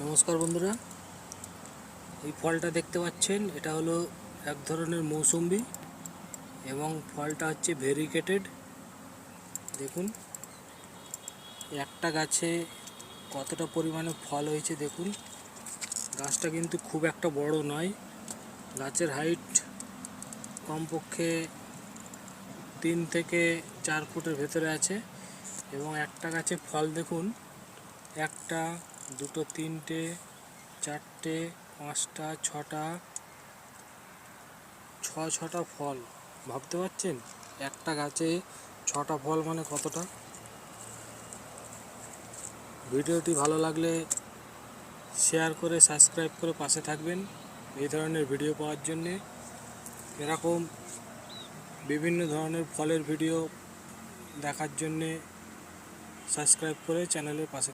নমস্কার বন্ধুরা, এই ফলটা দেখতে পাচ্ছেন, এটা হলো এক ধরনের মৌসুম্বি এবং ফলটা হচ্ছে ভেরিকেটেড। দেখুন একটা গাছে কতটা পরিমাণে ফল হয়েছে দেখুন। গাছটা কিন্তু খুব একটা বড় নয়, গাছের হাইট কমপক্ষে 3 থেকে 4 ফুটের ভেতরে আছে এবং একটা গাছে ফল দেখুন, একটা, দুটো, তিনটে, চারটে, পাঁচটা, ছটা ফল। ভাবতে পারছেন একটা গাছে 6টা ফল মানে কতটা। ভিডিওটি ভালো লাগলে শেয়ার করে সাবস্ক্রাইব করে পাশে থাকবেন এই ধরনের ভিডিও পাওয়ার জন্যে। এরকম বিভিন্ন ধরনের ফলের ভিডিও দেখার জন্যে সাবস্ক্রাইব করে চ্যানেলের পাশে